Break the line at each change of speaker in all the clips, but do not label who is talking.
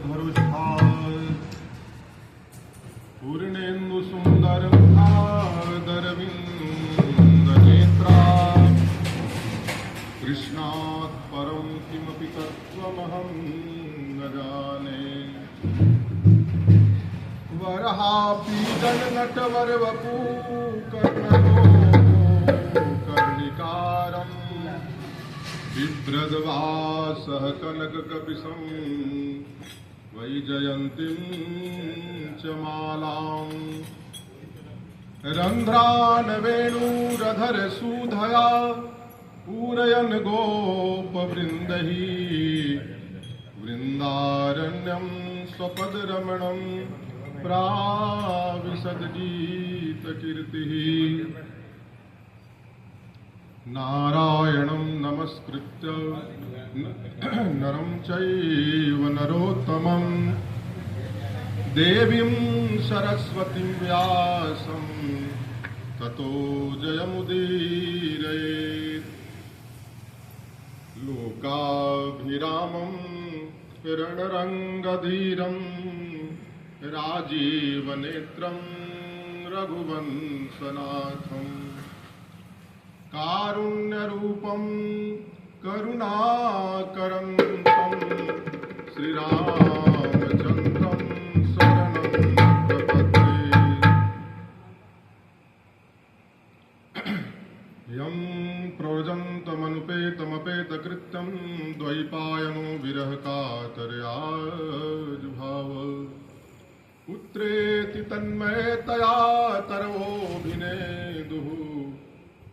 धरुष्ठात् पूर्णेन्दुसुन्दरमुखादरविन्दनेत्रा कृष्णात् परं किमपि तत्त्वमहं न जाने। वरहापीडनटवरवपू कर्णको कर्णिकारम् बिभ्रद्वासः कनककपिशं वैजयन्तीं च मालाम् रन्ध्रान् वेणुरधरसूधया पूरयन् गोपवृन्दैः वृन्दारण्यं स्वपदरमणं प्राविशद्गीतकीर्तिः। नारायणं नमस्कृत्य नरं चैव नरोत्तमं देवीं सरस्वतीं व्यासं ततो जयमुदीरयेत्। लोकाभिरामं रणरङ्गधीरं राजीवनेत्रं रघुवंशनाथम् कारुण्यरूपं करुणाकरन्तं श्रीरामचन्द्रं शरणं प्रपद्ये। यं प्रव्रजन्तमनुपेतमपेतकृत्यं द्वैपायनो विरहकातर्याजुभाव पुत्रेति तन्मयतया तरवोऽभिनेदुः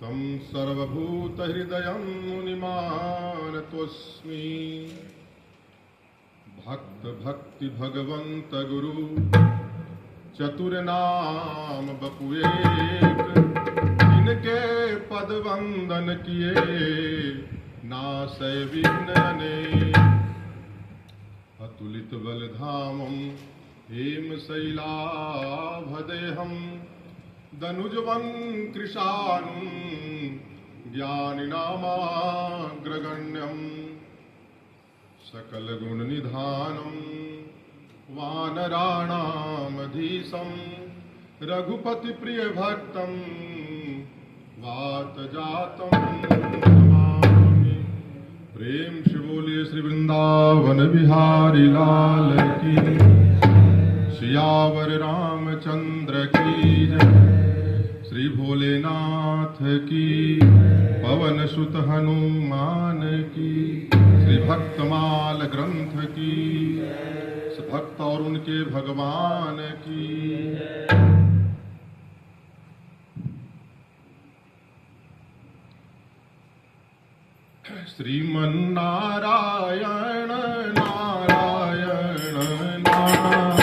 तं सर्वभूतहृदयं मुनिमानतोऽस्मि। भक्त भक्ति भगवंत गुरु चतुर्नाम बपुएक इनके पद वंदन किए नासै विघ्नने। अतुलित बलधामं हेम शैलाभदेहं दनुजवं कृशानुं ज्ञानिनामाग्रगण्यं सकलगुणनिधानं वानराणामधीशं रघुपतिप्रियभक्तं वातजातं नमामि। प्रेम से बोलिए श्री वृंदावन बिहारी लाल की, सियावर रामचंद्र की जय। श्री भोलेनाथ की, पवन सुत हनुमान की, श्री भक्तमाल ग्रंथ की, भक्त और उनके भगवान की। श्रीमन्नारायण नारायण नारायण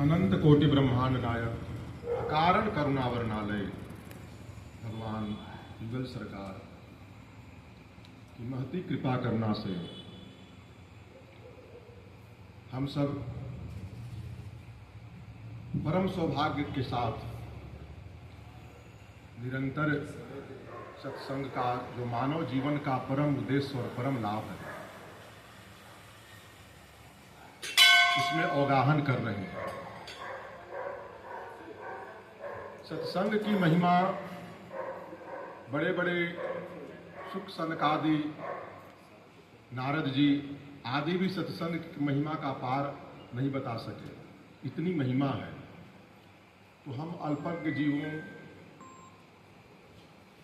अनंत कोटि ब्रह्मांड नायक कारण करुणावरणालय भगवान युगल सरकार की महती कृपा करना से हम सब परम सौभाग्य के साथ निरंतर सत्संग का जो मानव जीवन का परम उद्देश्य और परम लाभ है उसमें अवगाहन कर रहे हैं। सत्संग की महिमा बड़े बड़े सुख सनकादि नारद जी आदि भी सत्संग की महिमा का पार नहीं बता सके, इतनी महिमा है। तो हम अल्पज्ञ जीवों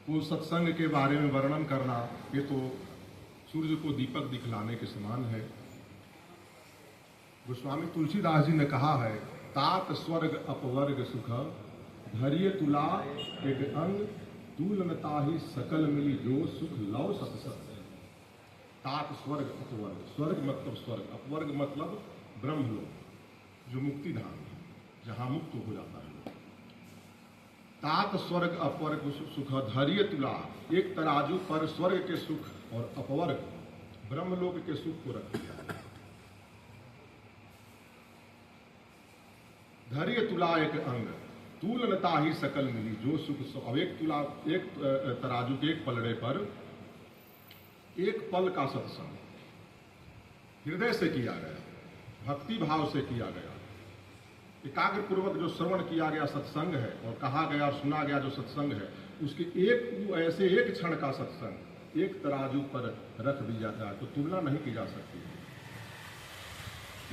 को सत्संग के बारे में वर्णन करना ये तो सूर्य को दीपक दिखलाने के समान है। गोस्वामी तुलसीदास जी ने कहा है, तात स्वर्ग अपवर्ग सुख धैर्य तुला एक अंग तूलनता ही सकल मिली जो सुख लव सत्संग। तात स्वर्ग अपवर्ग, स्वर्ग मतलब स्वर्ग, अपवर्ग मतलब ब्रह्मलोक जो मुक्ति धाम है, जहां मुक्त हो जाता है। तात स्वर्ग अपवर्ग सुख धैर्य तुला, एक तराजू पर स्वर्ग के सुख और अपवर्ग ब्रह्मलोक के सुख को रख दिया। धैर्य तुला एक अंग, तूलनता ही सकल मिली, जो सुख। अब एक तुला, एक तराजू के एक पलड़े पर एक पल का सत्संग हृदय से किया गया, भक्ति भाव से किया गया, एकाग्र पूर्वक जो श्रवण किया गया सत्संग है और कहा गया और सुना गया जो सत्संग है, उसके एक ऐसे एक क्षण का सत्संग एक तराजू पर रख दिया जाए तो तुलना नहीं की जा सकती।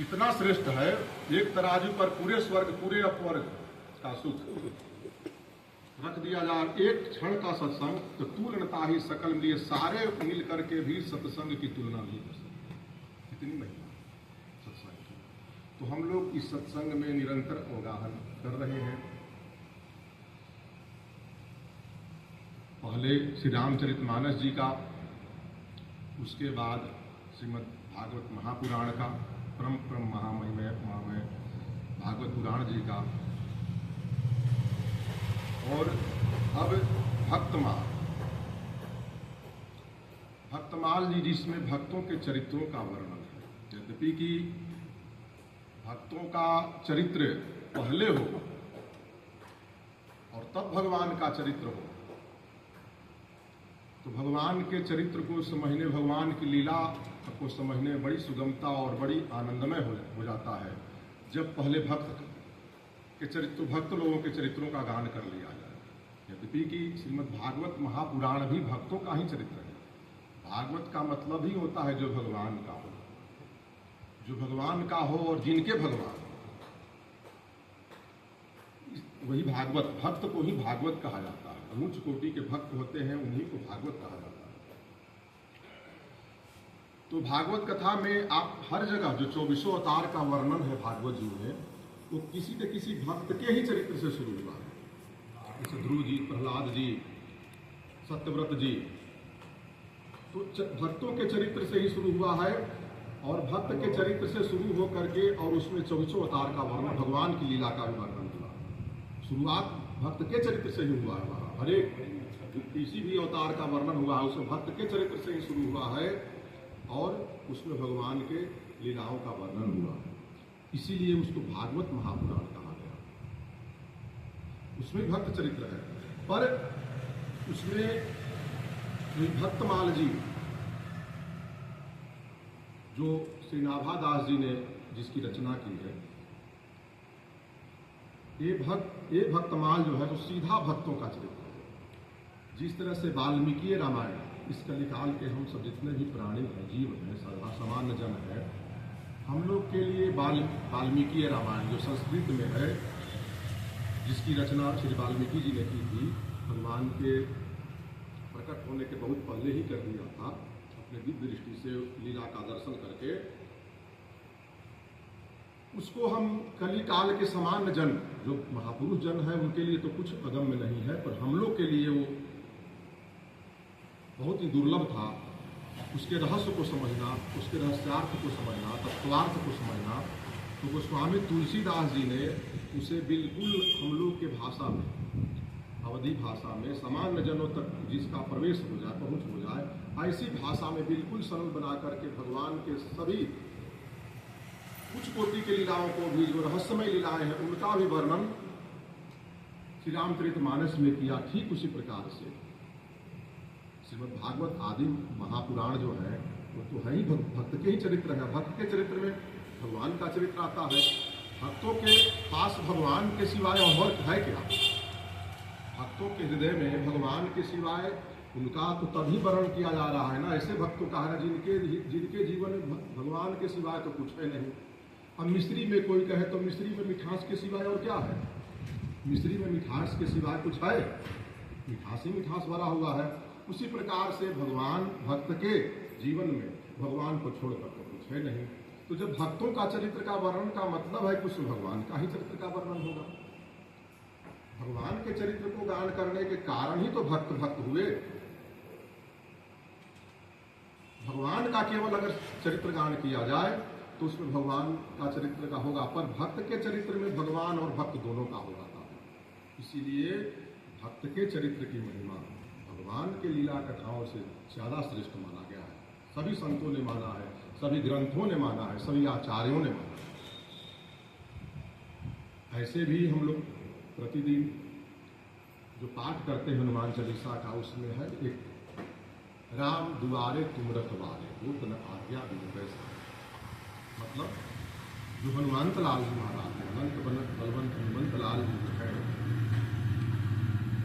इतना श्रेष्ठ है, एक तराजू पर पूरे स्वर्ग पूरे अपवर्ग का सुख रख दिया जाए, एक क्षण का सत्संग तो तुलनता ही सकल मिली, सारे मिल करके भी सत्संग की तुलना नहीं कर सकते। इतनी महिमा सत्संग की। तो हम लोग इस सत्संग में निरंतर अवगाहन कर रहे हैं। पहले श्री रामचरितमानस जी का, उसके बाद श्रीमद् भागवत महापुराण का, परम महामहिमय भागवत पुराण जी का, और अब भक्तमाल जी जिसमें भक्तों के चरित्रों का वर्णन है। यद्यपि कि भक्तों का चरित्र पहले हो और तब भगवान का चरित्र हो, तो भगवान के चरित्र को समझने, भगवान की लीला को समझने में बड़ी सुगमता और बड़ी आनंदमय हो जाता है जब पहले भक्त के चरित्र, भक्त लोगों के चरित्रों का गान कर लिया जाए। यद्यपि कि श्रीमद् भागवत महापुराण भी भक्तों का ही चरित्र है। भागवत का मतलब ही होता है जो भगवान का हो, जो भगवान का हो और जिनके भगवान, वही भागवत, भक्त को ही भागवत कहा जाता है। उच्च कोटि के भक्त होते हैं, उन्हीं को भागवत कहा जाता है। तो भागवत कथा में आप हर जगह जो 24 अवतार का वर्णन है भागवत जी में, वो किसी न किसी भक्त के ही चरित्र से शुरू हुआ है। जैसे ध्रुव जी, प्रहलाद जी, सत्यव्रत जी, तो भक्तों के चरित्र से ही शुरू हुआ है और भक्त के चरित्र से शुरू होकर के और उसमें 24 अवतार का वर्णन, भगवान की लीला का भी वर्णन हुआ। शुरुआत भक्त के चरित्र से ही हुआ है। वहाँ हर एक किसी भी अवतार का वर्णन हुआ है उसमें भक्त के चरित्र से ही शुरू हुआ है और उसमें भगवान के लीलाओं का वर्णन हुआ है। इसीलिए उसको भागवत महापुराण कहा गया। उसमें भक्त चरित्र है, पर उसमें भक्तमाल जी जो श्री नाभादास जी ने जिसकी रचना की है, ये भक्तमाल जो है तो सीधा भक्तों का चरित्र है। जिस तरह से वाल्मीकि रामायण, इस कलिकाल के हम सब जितने भी प्राणी हैं, जीव हैं, सामान्य जन है, हम लोग के लिए वाल्मीकि रामायण जो संस्कृत में है, जिसकी रचना श्री वाल्मीकि जी ने की थी, भगवान के प्रकट होने के बहुत पहले ही कर दिया था, अपने दिव्य दृष्टि से लीला का दर्शन करके। उसको हम कलिकाल के सामान्य जन, जो महापुरुष जन है, उनके लिए तो कुछ अगम्य नहीं है, पर हम लोग के लिए वो बहुत ही दुर्लभ था। उसके रहस्य को समझना, उसके रहस्यार्थ को समझना, तत्वार्थ को समझना, तो गोस्वामी तुलसीदास जी ने उसे बिल्कुल हम लोग के भाषा में, अवधी भाषा में, सामान्य जनों तक जिसका प्रवेश हो जाए, पहुंच हो जाए, ऐसी भाषा में बिल्कुल सरल बना करके भगवान के सभी कुछ कोटि के लीलाओं को भी, जो रहस्यमय लीलाएं हैं, उनका भी वर्णन श्री रामचरितमानस में किया। ठीक उसी प्रकार से श्रीमद् भागवत आदि महापुराण जो है वो तो है ही भक्त के ही चरित्र है। भक्त के चरित्र में भगवान का चरित्र आता है। भक्तों के पास भगवान के सिवाय और है क्या? भक्तों के हृदय में भगवान के सिवाय उनका तो तभी वर्णन किया जा रहा है ना, ऐसे भक्तों का है ना जिनके जीवन में भगवान के सिवाय तो कुछ है नहीं। अब मिस्री में कोई कहे तो मिस्री में मिठास के सिवाय और क्या है? मिस्री में मिठास के सिवाय कुछ है? मिठास ही मिठास भरा हुआ है। उसी प्रकार से भगवान भक्त के जीवन में भगवान को छोड़कर तो कुछ है नहीं। तो जब भक्तों का चरित्र का वर्णन का मतलब है कुछ भगवान का ही चरित्र का वर्णन होगा। भगवान के चरित्र को गान करने के कारण ही तो भक्त भक्त हुए। भगवान का केवल अगर चरित्र गान किया जाए तो उसमें भगवान का चरित्र का होगा, पर भक्त के चरित्र में भगवान और भक्त दोनों का हो जाता है। इसीलिए भक्त के चरित्र की महिमा भगवान के लीला कथाओं से ज़्यादा श्रेष्ठ माना गया है। सभी संतों ने माना है, सभी ग्रंथों ने माना है, सभी आचार्यों ने माना है। ऐसे भी हम लोग प्रतिदिन जो पाठ करते हैं हनुमान चालीसा का, उसमें है एक राम दुआरे तुम रखवारे वो तन आज्ञा बिनु पैसा। मतलब जो हनुमंत लाल जी महाराज है, अनंत बलवंत हनुमंत लाल जी जो है,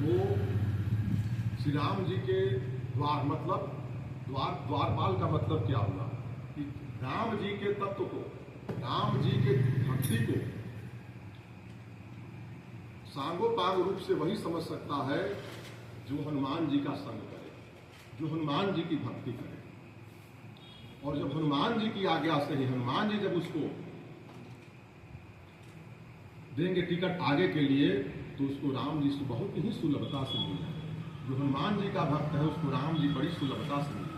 वो श्री राम जी के द्वार, मतलब द्वारपाल का मतलब क्या हुआ कि राम जी के तत्व को, राम जी के भक्ति को सांगोपांग रूप से वही समझ सकता है जो हनुमान जी का संग करे, जो हनुमान जी की भक्ति करे। और जब हनुमान जी की आज्ञा से ही, हनुमान जी जब उसको देंगे टिकट आगे के लिए, तो उसको राम जी से बहुत ही सुलभता से मिला। जो हनुमान जी का भक्त है उसको राम जी बड़ी सुलभता से मिला।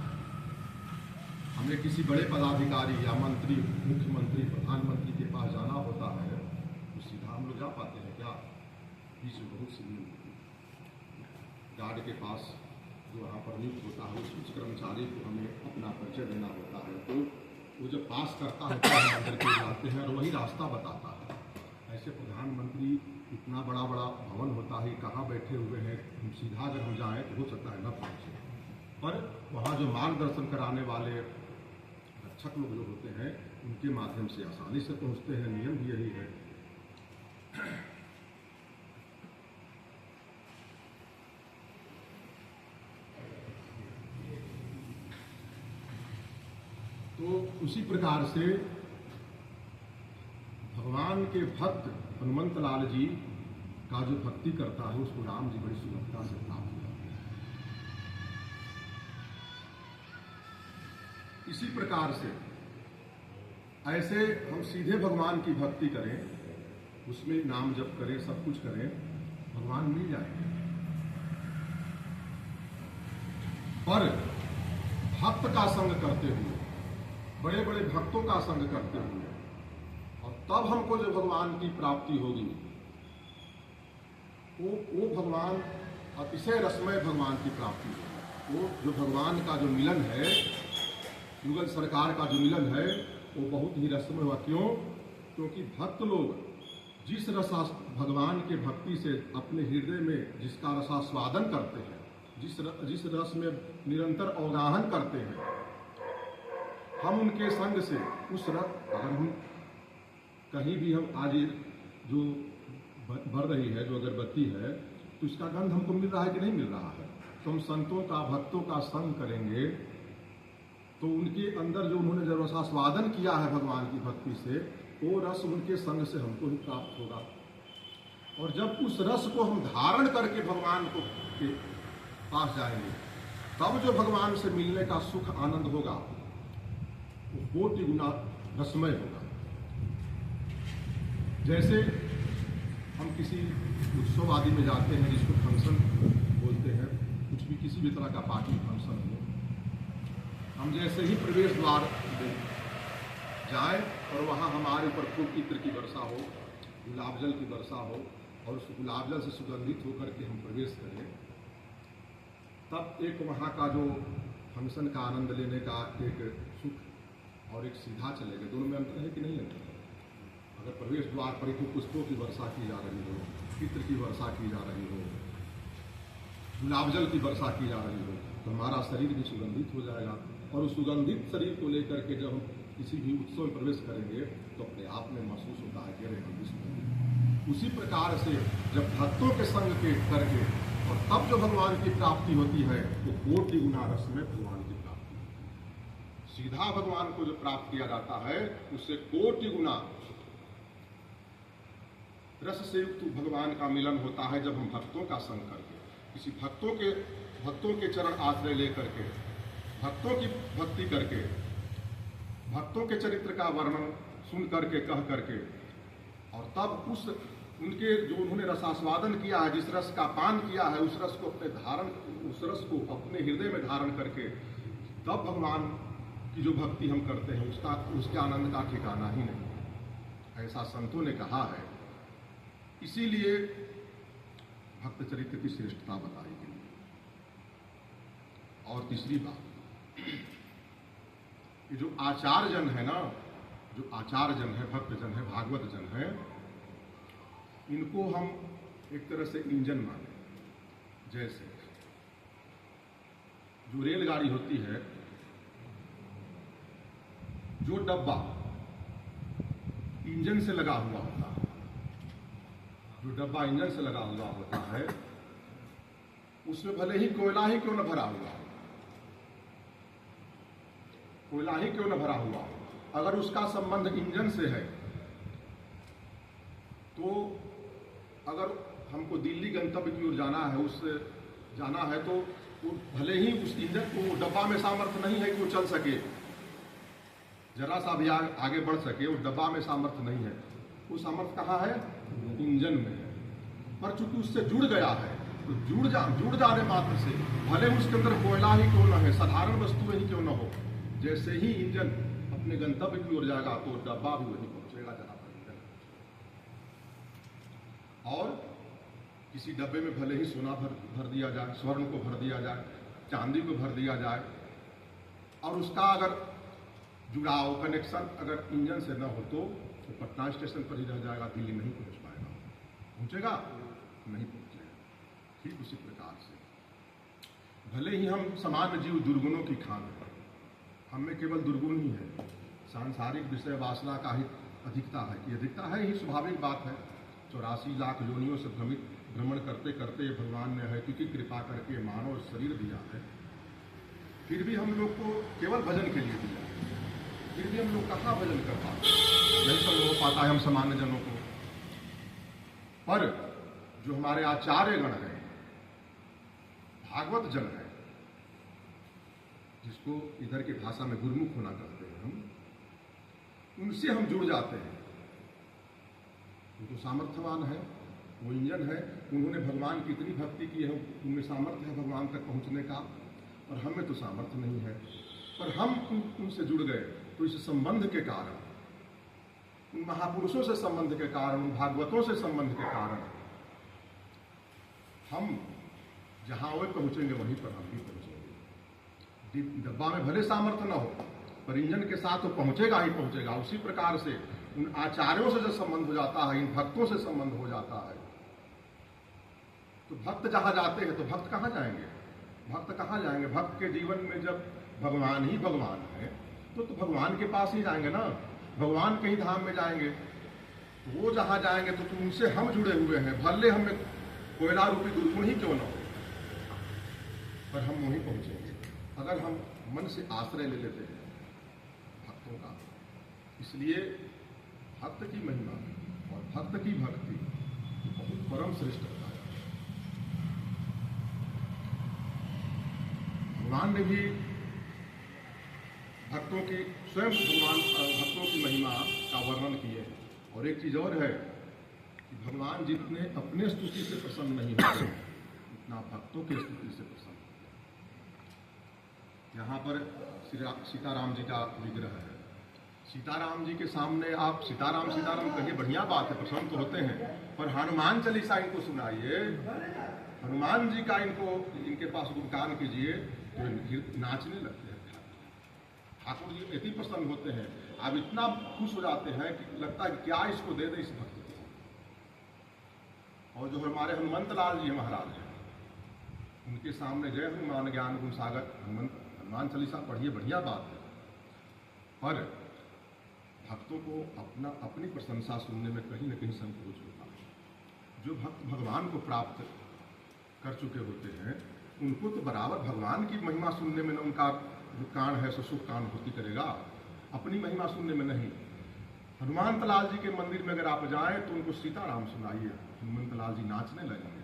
हमें किसी बड़े पदाधिकारी या मंत्री, मुख्यमंत्री, प्रधानमंत्री के पास जाना होता है तो सीधा हम लोग जा पाते हैं क्या? बीच में बहुत सी गार्ड के पास जो वहाँ पर नियुक्त होता है उस कर्मचारी को हमें अपना परिचय देना होता है, तो वो जब पास करता है तो हम अंदर के जाते हैं और वही रास्ता बताता है। ऐसे प्रधानमंत्री, इतना बड़ा बड़ा भवन होता है, कहाँ बैठे हुए हैं, हम सीधा अगर हम जाएँ तो हो सकता है न पहुँचे, पर वहाँ जो मार्गदर्शन कराने वाले रक्षक लोग जो होते हैं उनके माध्यम से आसानी से पहुँचते हैं। नियम भी यही है। तो उसी प्रकार से भगवान के भक्त हनुमंत लाल जी का जो भक्ति करता है उसको राम जी बड़ी सुलभता से प्राप्त करते हैं। इसी प्रकार से ऐसे हम सीधे भगवान की भक्ति करें, उसमें नाम जप करें, सब कुछ करें, भगवान मिल जाएंगे। पर भक्त का संग करते हुए, बड़े बड़े भक्तों का संग करते हुए, और तब हमको जो भगवान की प्राप्ति होगी वो भगवान अतिशय रसमय भगवान की प्राप्ति होगी। वो जो भगवान का जो मिलन है, युगल सरकार का जो मिलन है, वो बहुत ही रसमय हुआ। क्यों? क्योंकि भक्त लोग जिस भगवान के भक्ति से अपने हृदय में जिसका रसास्वादन करते हैं, जिस रस में निरंतर अवगाहन करते हैं, हम उनके संग से उस रस, अगर हम कहीं भी हम आज जो बढ़ रही है जो अगरबत्ती है, तो इसका गंध हमको मिल रहा है कि नहीं मिल रहा है? तो हम संतों का, भक्तों का संग करेंगे तो उनके अंदर जो उन्होंने जो रसास्वादन किया है भगवान की भक्ति से, वो रस उनके संग से हमको ही प्राप्त होगा। और जब उस रस को हम धारण करके भगवान को के पास जाएंगे, तब जो भगवान से मिलने का सुख आनंद होगा वो कोटि गुना रसमय होगा। जैसे हम किसी उत्सव आदि में जाते हैं, जिसको फंक्शन बोलते हैं, कुछ भी किसी भी तरह का पार्टी फंक्शन हो, हम जैसे ही प्रवेश द्वार जाए और वहाँ हमारे ऊपर खूब इत्र की वर्षा हो, गुलाब जल की वर्षा हो, और उस गुलाब जल से सुगंधित होकर के हम प्रवेश करें, तब एक वहाँ का जो फंक्शन का आनंद लेने का एक सुख और एक सीधा चलेगा, दोनों में अंतर है कि नहीं अंतर है? अगर प्रवेश द्वार पर ही पुष्पों की वर्षा की जा रही हो, इत्र की वर्षा की जा रही हो, गुलाब जल की वर्षा की जा रही हो, तो हमारा शरीर भी सुगंधित हो जाएगा। और उस सुगंधित शरीर को लेकर के जब हम किसी भी उत्सव में प्रवेश करेंगे तो अपने आप में महसूस होता है कि अरे हम भी सुगंधित। उसी प्रकार से जब भक्तों के संग के करके और तब जो भगवान की प्राप्ति होती है, वो कोटि गुना रस में भगवान की प्राप्ति है। सीधा भगवान को जो प्राप्त किया जाता है उससे कोटि गुना रस से युक्त भगवान का मिलन होता है जब हम भक्तों का संग करके, किसी भक्तों के चरण आश्रय लेकर के, भक्तों की भक्ति करके, भक्तों के चरित्र का वर्णन सुन करके, कह करके, और तब उनके जो उन्होंने रसास्वादन किया है, जिस रस का पान किया है, उस रस को अपने हृदय में धारण करके, तब भगवान की जो भक्ति हम करते हैं उसके आनंद का ठिकाना ही नहीं। ऐसा संतों ने कहा है। इसीलिए भक्त चरित्र की श्रेष्ठता बताई गई। और तीसरी बात, ये जो आचार्यजन है ना, जो आचार्यजन है, भक्तजन है, भागवत जन है, इनको हम एक तरह से इंजन माने। जैसे जो रेलगाड़ी होती है, जो डब्बा इंजन से लगा हुआ होता है, जो डब्बा इंजन से लगा हुआ होता है, उसमें भले ही कोयला ही क्यों न भरा हुआ हो, कोयला ही क्यों न भरा हुआ हो, अगर उसका संबंध इंजन से है, तो अगर हमको दिल्ली गंतव्य की ओर जाना है, उससे जाना है, तो वो भले ही उस इंजन को, डब्बा में सामर्थ्य नहीं है कि वो चल सके, जरा सा भी आगे बढ़ सके, उस डब्बा में सामर्थ्य नहीं है। वो सामर्थ्य कहाँ है? इंजन में है। पर चूंकि उससे जुड़ गया है, तो जुड़ जाने मात्र से भले उसके अंदर कोयला ही क्यों न है, साधारण वस्तुएं ही क्यों न हो, जैसे ही इंजन अपने गंतव्य की ओर जाएगा, तो डब्बा भी वहीं पहुंचेगा जहां पर इंजन। और किसी डब्बे में भले ही सोना भर दिया जाए, स्वर्ण को भर दिया जाए, चांदी को भर दिया जाए, और उसका अगर जुड़ाव, कनेक्शन अगर इंजन से न हो, तो पटना स्टेशन पर ही रह जाएगा, दिल्ली नहीं पहुंच पाएगा। पहुंचेगा? नहीं पहुंचेगा। ठीक उसी प्रकार से भले ही हम सामान्य जीव दुर्गुणों की खान है, हमें केवल दुर्गुण ही है, सांसारिक विषय वासना का ही अधिकता है। कि अधिकता है ही स्वाभाविक बात है। 84 लाख योनियों से भ्रमण करते करते भगवान ने है क्योंकि कृपा करके मानव शरीर दिया है, फिर भी हम लोग को केवल भजन के लिए दिया है, फिर भी हम लोग कहाँ भजन कर पाते, नहीं संभव हो पाता है हम सामान्य जनों को। पर जो हमारे आचार्यगण हैं, भागवत जन है, जिसको इधर की भाषा में गुरुमुख होना कहते हैं हम, उनसे हम जुड़ जाते हैं। वो तो सामर्थ्यवान है, वो इंजन है, उन्होंने भगवान की इतनी भक्ति की है, उनमें सामर्थ्य है भगवान तक पहुंचने का, और हमें तो सामर्थ्य नहीं है। पर हम उनसे जुड़ गए, तो इस संबंध के कारण, उन महापुरुषों से संबंध के कारण, उन भागवतों से संबंध के कारण, हम जहां वे पहुंचेंगे वहीं पर हम भी पहुंचेंगे। डब्बा में भले सामर्थ्य न हो, पर इंजन के साथ तो पहुंचेगा ही पहुंचेगा। उसी प्रकार से उन आचार्यों से जो संबंध हो जाता है, इन भक्तों से संबंध हो जाता है, तो भक्त जहां जाते हैं, तो भक्त कहां जाएंगे? भक्त कहां जाएंगे? भक्त के जीवन में जब भगवान ही भगवान है, तो भगवान के पास ही जाएंगे ना, भगवान के ही धाम में जाएंगे। तो वो जहां जाएंगे, तो उनसे हम जुड़े हुए हैं, भले हमें कोयला रूपी दुर्गुण ही क्यों न हो, पर हम वहीं पहुंचेंगे अगर हम मन से आश्रय ले लेते हैं भक्तों का। इसलिए भक्त की महिमा और भक्त की भक्ति बहुत परम श्रेष्ठ होता है। भगवान ने भी भक्तों की, स्वयं भगवान भक्तों की महिमा का वर्णन किए। और एक चीज और है कि भगवान जितने अपने स्तुति से प्रसन्न नहीं होते, उतना भक्तों की स्तुति से प्रसन्न। यहाँ पर सीताराम जी का विग्रह है। सीताराम जी के सामने आप सीताराम सीताराम कहिए, बढ़िया बात है, प्रसन्न तो होते हैं, पर हनुमान चालीसा इनको सुनाइए, हनुमान जी का इनके पास गुणगान कीजिए, तो नाचने लगते हैं। ठाकुर जी इतनी प्रसन्न होते हैं, आप इतना खुश हो जाते हैं कि लगता है कि क्या इसको दे दे इस भक्त को। और जो हमारे हनुमंत लाल जी महाराज हैं, उनके सामने जय हनुमान ज्ञान गुण सागर हनुमान चालीसा पढ़िए, बढ़िया बात है, पर भक्तों को अपनी प्रशंसा सुनने में कहीं न कहीं संकोच होता है। जो भक्त भगवान को प्राप्त कर चुके होते हैं, उनको तो बराबर भगवान की महिमा सुनने में न उनका जो कान है सो सुख कान होती करेगा, अपनी महिमा सुनने में नहीं। हनुमंत लाल जी के मंदिर में अगर आप जाएं, तो उनको सीताराम सुनाइए, हनुमंत लाल जी नाचने लगेंगे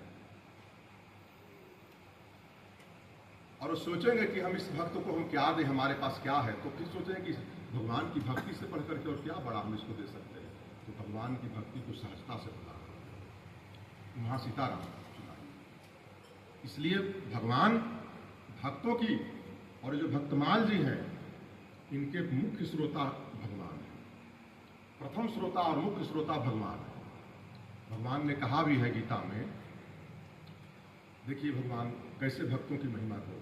और सोचेंगे कि हम इस भक्त को हम क्या दें, हमारे पास क्या है। तो फिर सोचेंगे कि भगवान की भक्ति से बढ़ करके और क्या बड़ा हम इसको दे सकते हैं। तो भगवान की भक्ति को सहजता से प्रदान करते हैं, वहां सीताराम सुनाइए। इसलिए भगवान भक्तों की, और जो भक्तमाल जी हैं, इनके मुख्य श्रोता भगवान है। प्रथम श्रोता और मुख्य श्रोता भगवान है। भगवान ने कहा भी है गीता में देखिए भगवान कैसे भक्तों की महिमा को,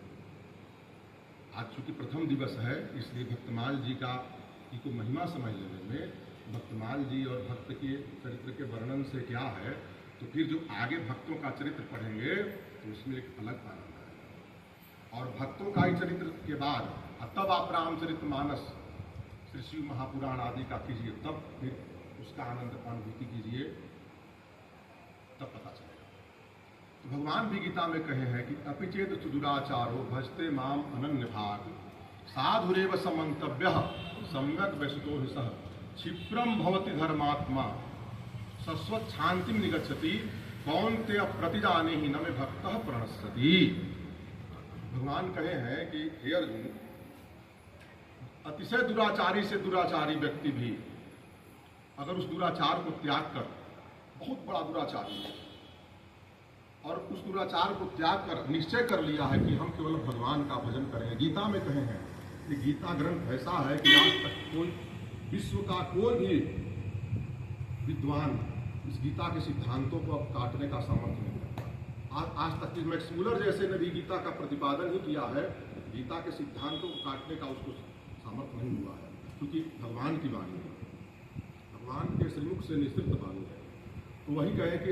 आज चूंकि प्रथम दिवस है इसलिए भक्तमाल जी को महिमा समझ लेने में, भक्तमाल जी और भक्त के चरित्र के वर्णन से क्या है, तो फिर जो आगे भक्तों का चरित्र पढ़ेंगे तो उसमें एक अलग आनंद है। और भक्तों का ही चरित्र के बाद तब आप रामचरितमानस श्री शिव महापुराण आदि का कीजिए, तब फिर उसका आनंद अनुभूति कीजिए, तब पता चलेगा। तो भगवान भी गीता में कहे हैं कि अपिचेत दुराचारो भजते माम अनन्य भाग साधुरेव समन्तव्य सम्यक व्यसतो हि सह क्षिप्रम भवति धर्मात्मा शश्वत शांति निगच्छति कौन्तेय प्रतिजाने ही न मे भक्त प्रणश्यति। भगवान कहे हैं कि हे अर्जुन, अतिशय दुराचारी से दुराचारी व्यक्ति भी अगर उस दुराचार को त्याग कर, बहुत बड़ा दुराचारी है, और उस दुराचार को त्याग कर निश्चय कर लिया है कि हम केवल भगवान का भजन करेंगे। गीता में कहे हैं कि गीता ग्रंथ ऐसा है कि आज तक कोई विश्व का कोई भी विद्वान इस गीता के सिद्धांतों को अब काटने का सामर्थ्य नहीं रखता। आज तक मैक्स मुलर जैसे ने भी गीता का प्रतिपादन ही किया है, गीता के सिद्धांतों को काटने का उसको सामर्थ्य नहीं हुआ है, क्योंकि भगवान की वाणी है, भगवान के श्रीमुख से निश्चित वाणी है। तो वही कहे कि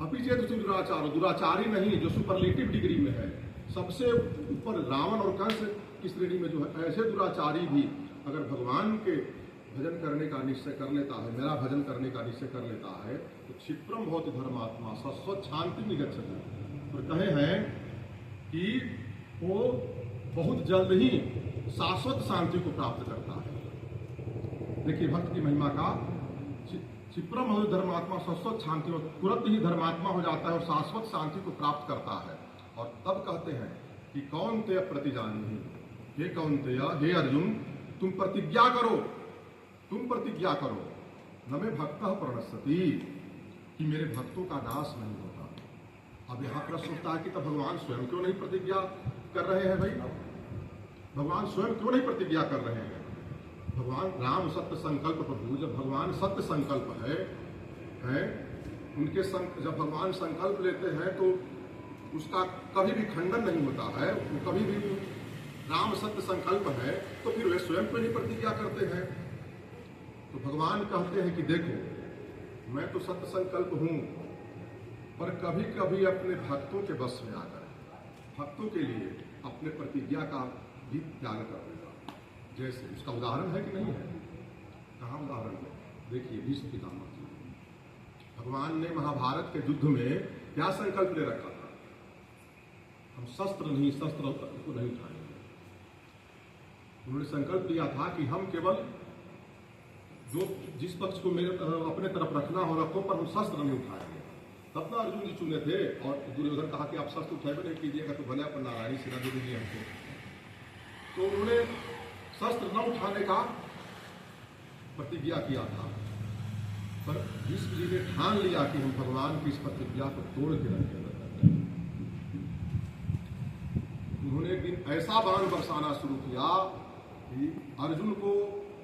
अपिचेत दुराचार, दुराचारी नहीं जो सुपरलेटिव डिग्री में है, सबसे ऊपर रावण और कंस की श्रेणी में जो है, ऐसे दुराचारी भी अगर भगवान के भजन करने का निश्चय कर लेता है, मेरा भजन करने का निश्चय कर लेता है, तो क्षिप्रम भवति धर्मात्मा शश्वत शांति निगच्छति। और कहे हैं कि वो बहुत जल्द ही शाश्वत शांति को प्राप्त करता है। देखिए भक्त की महिमा का, क्षिप्रम भवति धर्मात्मा शश्वत शांति, तुरंत ही धर्मात्मा हो जाता है और शाश्वत शांति को प्राप्त करता है। और तब कहते हैं कि कौन्तेय प्रतिजानी, हे कौन्तेय, हे अर्जुन, तुम प्रतिज्ञा करो, तुम प्रतिज्ञा करो, न मे भक्त प्रणश्यति, कि मेरे भक्तों का नाश नहीं होता। अब यहां प्रश्न उठता है कि तब भगवान स्वयं क्यों नहीं प्रतिज्ञा कर रहे हैं? भाई भगवान स्वयं क्यों नहीं प्रतिज्ञा कर रहे हैं? भगवान राम सत्य संकल्प प्रभु, जब भगवान सत्य संकल्प है उनके जब भगवान संकल्प लेते हैं तो उसका कभी भी खंडन नहीं होता है, वो कभी भी राम सत्य संकल्प है, तो फिर वे स्वयं क्यों नहीं प्रतिज्ञा करते हैं? तो भगवान कहते हैं कि देखो, मैं तो सत्य संकल्प हूं, पर कभी कभी अपने भक्तों के बस में आकर भक्तों के लिए अपने प्रतिज्ञा का भी त्याग कर देगा। जैसे उसका उदाहरण है कि नहीं है? कहाँ उदाहरण है? देखिए भीष्म पितामह जी, भगवान ने महाभारत के युद्ध में क्या संकल्प ले रखा था? हम शस्त्र को नहीं उठाएंगे। उन्होंने संकल्प लिया था कि हम केवल जिस पक्ष को अपने तरफ रखना हो रखो, पर हम शस्त्र नहीं उठाएंगे। तब तो अर्जुन जी चुने थे और दुर्योधन कहा कि आप शस्त्र उठाए नहीं कीजिएगा तो भले अपन नारायणी सेना दे दीजिए हमको। तो उन्होंने शस्त्र न उठाने का प्रतिज्ञा किया था, पर भीष्म जी ने ठान लिया कि हम भगवान की इस प्रतिज्ञा को तोड़ के रखेंगे। उन्होंने एक दिन ऐसा बाण बरसाना शुरू किया कि अर्जुन को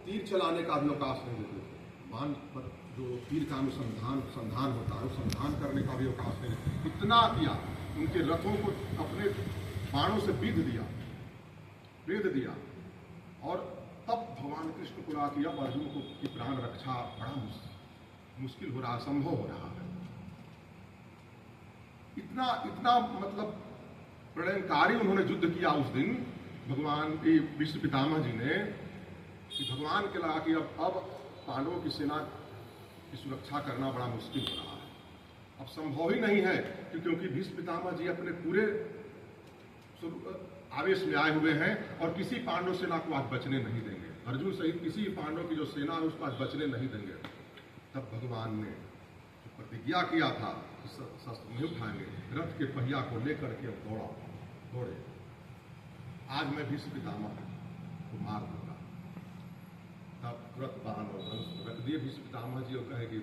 तीर चलाने का भी अवकाश नहीं देते थे। बाण पर जो तीर का संधान होता है, संधान करने का भी अवकाश नहीं देते। इतना किया, उनके रथों को अपने बाणों से बेध दिया। और तब भगवान कृष्ण को कहा कि अब अर्जुन को की प्राण रक्षा बड़ा मुश्किल हो रहा, संभव हो रहा है। इतना मतलब प्रणयकारी उन्होंने युद्ध किया उस दिन भगवान की भीष्म पितामह जी ने, कि भगवान के लगा कि अब पांडवों की सेना की सुरक्षा करना बड़ा मुश्किल हो रहा है, अब संभव ही नहीं है, क्योंकि भीष्म पितामह जी अपने पूरे आवेश में आए हुए हैं और किसी पांडव सेना को आज बचने नहीं देंगे। अर्जुन सहित किसी पांडव की जो सेना है उसको आज बचने नहीं देंगे। तब भगवान ने जो प्रतिज्ञा किया था कि शस्त्र नहीं उठाएंगे, रथ के पहिया को लेकर के दौड़े, आज मैं भीष्म पितामह को मार दूंगा। तब तुरंत बाण और धनुष रख दिए भीष्म पितामह जी और कहे कि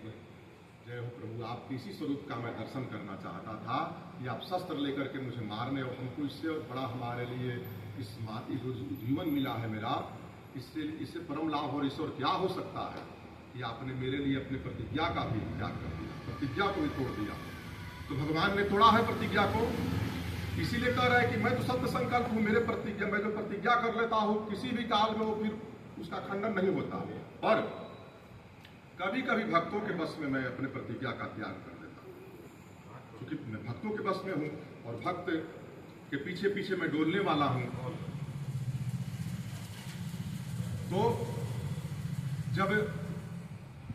जय हो प्रभु, आप इसी स्वरूप का मैं दर्शन करना चाहता था कि आप शस्त्र लेकर के मुझे मारने, और हमको इससे बड़ा हमारे लिए जो जीवन मिला है मेरा, इससे परम लाभ और ईश्वर क्या हो सकता है कि आपने मेरे लिए अपनी प्रतिज्ञा का भी त्याग कर दिया, प्रतिज्ञा को भी तोड़ दिया। तो भगवान ने तोड़ा है प्रतिज्ञा को, इसीलिए कह रहा है कि मैं तो सत्य संकल्प हूं, मेरे प्रतिज्ञा, मैं जो प्रतिज्ञा कर लेता हूं किसी भी काल में वो फिर उसका खंडन नहीं होता। पर कभी कभी भक्तों के बस में मैं अपने प्रतिज्ञा का त्याग कर देता हूं, क्योंकि मैं भक्तों के बस में हूं और भक्त के पीछे पीछे मैं डोलने वाला हूं। तो जब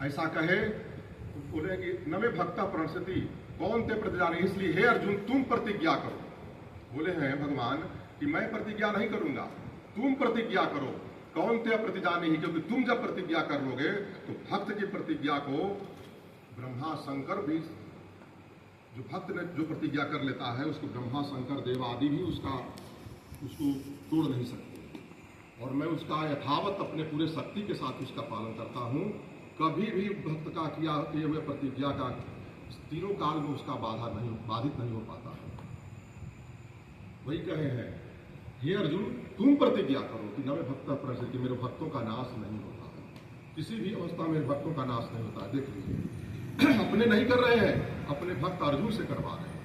ऐसा कहे तो बोले कि नवे भक्ता प्रणशति कौन ते प्रतिज्ञा, इसलिए हे अर्जुन तुम प्रतिज्ञा करो। बोले हैं भगवान कि मैं प्रतिज्ञा नहीं करूंगा, तुम प्रतिज्ञा करो। कौन ते प्रतिज्ञा नहीं, क्योंकि तुम जब प्रतिज्ञा कर लोगे तो भक्त की प्रतिज्ञा को ब्रह्मा शंकर भी, जो भक्त ने जो प्रतिज्ञा कर लेता है उसको ब्रह्मा शंकर देव आदि भी उसको तोड़ नहीं सकते। और मैं उसका यथावत अपने पूरे शक्ति के साथ उसका पालन करता हूं। कभी भी भक्त का किए हुए प्रतिज्ञा का तीनों काल में उसका बाधित नहीं हो पाता है। वही कहे हैं हे अर्जुन तुम प्रतिज्ञा करो कि नवे भक्त प्रणशति, मेरे भक्तों का नाश नहीं होता है, किसी भी अवस्था में भक्तों का नाश नहीं होता है। देख लीजिए अपने नहीं कर रहे हैं, अपने भक्त अर्जुन से करवा रहे हैं।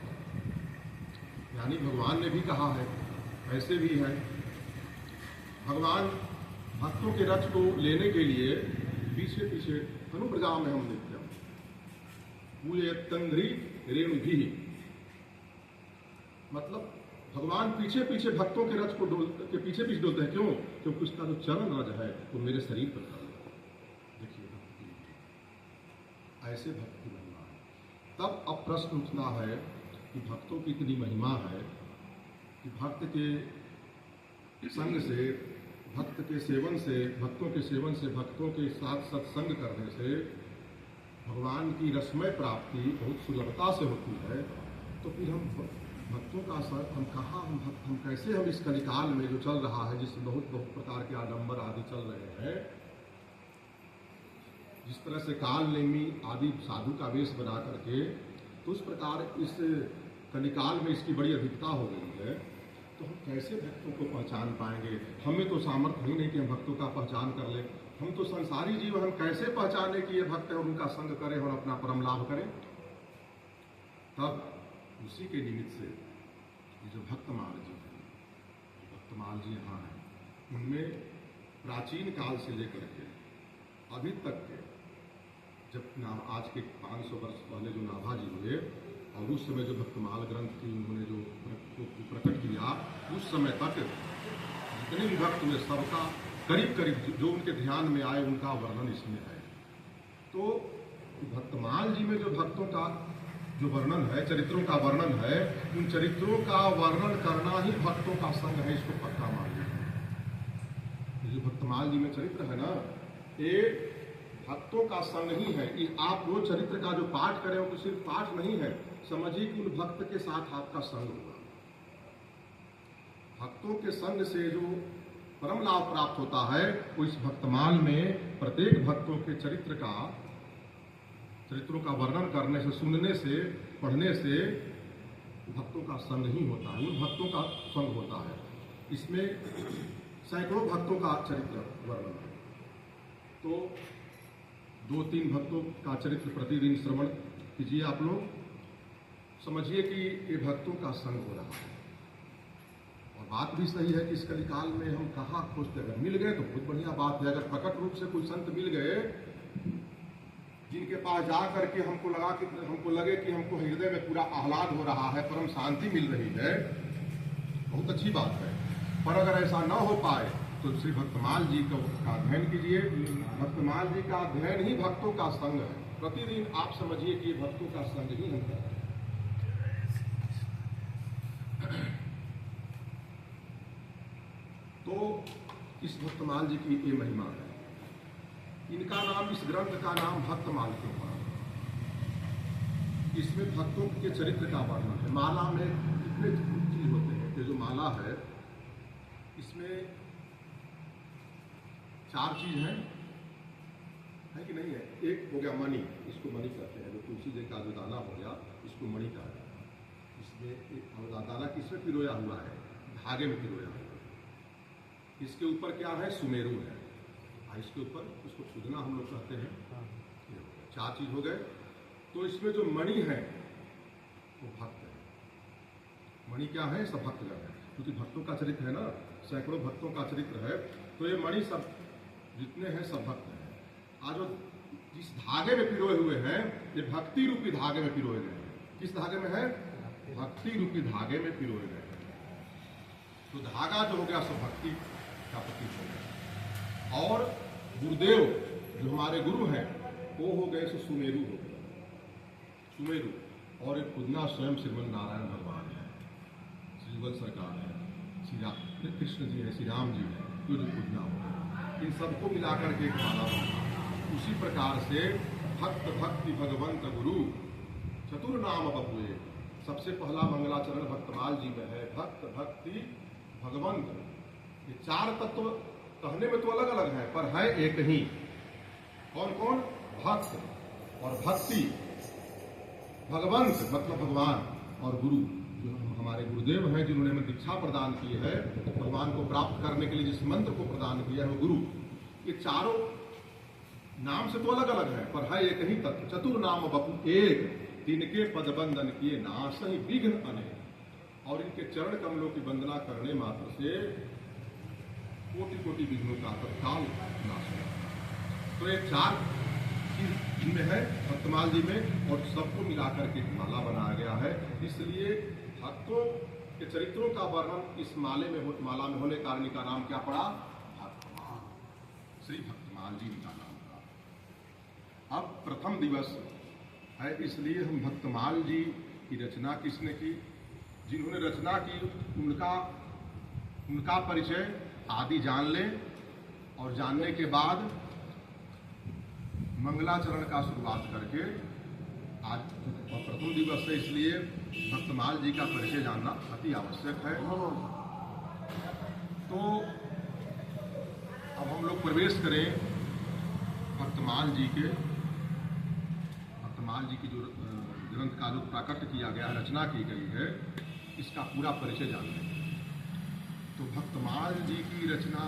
यानी भगवान ने भी कहा है, ऐसे भी है भगवान भक्तों के रथ को लेने के लिए पीछे पीछे तनु प्रजा में हम नित्यम पूजे तंद्री रेणु भी, मतलब भगवान पीछे पीछे भक्तों के रथ को के पीछे पीछे डोलते हैं। क्यों? क्योंकि उसका जो चरण रज है वो मेरे शरीर पर कर देखिए भक्ति, ऐसे भक्ति महिमा है। तब अब प्रश्न उठना है कि भक्तों की इतनी महिमा है कि भक्त के संग से, भक्त के सेवन से, भक्तों के सेवन से, भक्तों के साथ सत्संग करने से भगवान की रसमय प्राप्ति बहुत सुलभता से होती है। तो फिर हम भक्तों का हम कहाँ, हम कैसे, हम इस कलिकाल में जो चल रहा है, जिसमें बहुत बहुत प्रकार के आडंबर आदि चल रहे हैं, जिस तरह से काल नेमी आदि साधु का वेश बना करके, तो उस प्रकार इस कलिकाल में इसकी बड़ी अधिकता हो गई है। तो हम कैसे भक्तों को पहचान पाएंगे? हमें तो सामर्थ्य ही नहीं कि हम भक्तों का पहचान कर लें। हम तो संसारी जीव, हम कैसे पहचाने कि ये भक्त है और उनका संग करें और अपना परम लाभ करें? तब उसी के निमित्त से ये जो भक्तमाल जी हैं, भक्तमाल जी यहाँ हैं, उनमें प्राचीन काल से लेकर के अभी तक के, जब आज के 500 वर्ष पहले जो नाभा जी हुए और उस समय जो भक्तमाल ग्रंथ की उन्होंने जो प्रकट किया, उस समय तक जितने भी भक्त हुए सबका करीब करीब जो उनके ध्यान में आए उनका वर्णन इसमें है। तो भक्तमाल जी में जो भक्तों का जो वर्णन है, चरित्रों का वर्णन है, उन चरित्रों का वर्णन करना ही भक्तों का संग है, इसको पक्का मान लीजिए। जो भक्तमाल जी में चरित्र है ना, ये भक्तों का संग ही है। आप वो चरित्र का जो पाठ करें वो सिर्फ पाठ नहीं है, समझिए कि उन भक्त के साथ आपका संग हुआ। भक्तों के संग से जो परम लाभ प्राप्त होता है वो इस भक्तमाल में प्रत्येक भक्तों के चरित्रों का वर्णन करने से, सुनने से, पढ़ने से भक्तों का संग ही होता है, उन भक्तों का संग होता है। इसमें सैकड़ों भक्तों का चरित्र वर्णन है। तो 2-3 भक्तों का चरित्र प्रतिदिन श्रवण कीजिए आप लोग, समझिए कि ये भक्तों का संग हो रहा है। और बात भी सही है कि इस कलिकाल में हम कहाँ खोजते, अगर मिल गए तो बहुत बढ़िया बात है। अगर प्रकट रूप से कोई संत मिल गए जिनके पास जा करके हमको लगे कि हमको हृदय में पूरा आह्लाद हो रहा है, परम शांति मिल रही है, बहुत अच्छी बात है। पर अगर ऐसा न हो पाए तो श्री भक्तमाल जी का अध्ययन कीजिए। भक्तमाल जी का अध्ययन ही भक्तों का संग है। प्रतिदिन आप समझिए कि भक्तों का संग ही हम कर रहे हैं। तो इस भक्तमाल जी की ये महिमा है। इनका नाम, इस ग्रंथ का नाम भक्तमाल क्यों पड़ा? इसमें भक्तों के चरित्र का वर्णन है। माला में कितने चीज होते हैं? ये जो माला है इसमें 4 चीज है कि नहीं है? एक हो गया मणि, इसको मणि कहते हैं। जो तुलसी जी का जो दाना हो गया इसको मणि कहा जाता है। इसमें एक दाना किसमें पिरोया हुआ है? धागे में पिरोया हुआ है। इसके ऊपर क्या है? सुमेरु है। इसके ऊपर उसको सुधना हम लोग कहते हैं। 4 चीज हो गए। तो इसमें जो मणि है वो भक्त है। मणि क्या है? सब भक्त जन है, क्योंकि भक्तों का चरित्र है ना, सैकड़ों भक्तों का चरित्र है, तो ये मणि सब जितने हैं सब भक्त हैं। आज वो जिस धागे में पिरोए हुए हैं, ये भक्ति रूपी धागे में पिरोए गए हैं। किस धागे में है? भक्ति रूपी धागे में पिरोए गए हैं। तो धागा जो हो गया सो भक्ति का प्रतीक हो गया। और गुरुदेव जो हमारे गुरु हैं वो हो गए सो सुमेरु हो गए, सुमेरु। और एक खुदना स्वयं श्रीमन नारायण भगवान है, श्री युगल सरकार है, श्री कृष्ण जी है, श्री राम जी है, तो जो खुदना हो गए, इन सबको मिलाकर के एक माला बना। उसी प्रकार से भक्त भक्ति भगवंत गुरु चतुर नाम बपुए। सबसे पहला मंगलाचरण भक्तमाल जी में है, भक्त भक्ति भगवंत। ये चार तत्व कहने में तो अलग अलग है, पर है एक ही। कौन कौन? भक्त और भक्ति, भगवंत मतलब भगवान, और गुरु जो हमारे गुरुदेव हैं, जिन्होंने हमें दीक्षा प्रदान की है, भगवान को प्राप्त करने के लिए जिस मंत्र को प्रदान किया है वो गुरु। ये चारों नाम से तो अलग अलग है, पर है एक ही तत्व। चतुर नाम बपु एक, तिनके पदबंदन किए नाश ही विघ्न अनेक। और इनके चरण कमलों की वंदना करने मात्र से कोटि कोटि विघ्नों का तत्काल नाश है। तो ये चार चीज इनमें है भक्तमाल जी में, और सबको मिलाकर के माला बनाया गया है। इसलिए भक्तों के चरित्रों का वर्णन इस माला में होने कारण का नाम क्या पड़ा? भक्तमाल, श्री भक्तमाल जी का नाम पड़ा। अब प्रथम दिवस है, इसलिए हम भक्तमाल जी की रचना किसने की? जिन्होंने रचना की उनका परिचय आदि जान लें, और जानने के बाद मंगलाचरण का शुरुआत करके आज प्रथम दिवस है, इसलिए भक्तमाल जी का परिचय जानना अति आवश्यक है। तो अब हम लोग प्रवेश करें भक्तमाल जी की जो ग्रंथ का जो प्राकट्य किया गया है, रचना की गई है, इसका पूरा परिचय जानने। तो भक्तमाल जी की रचना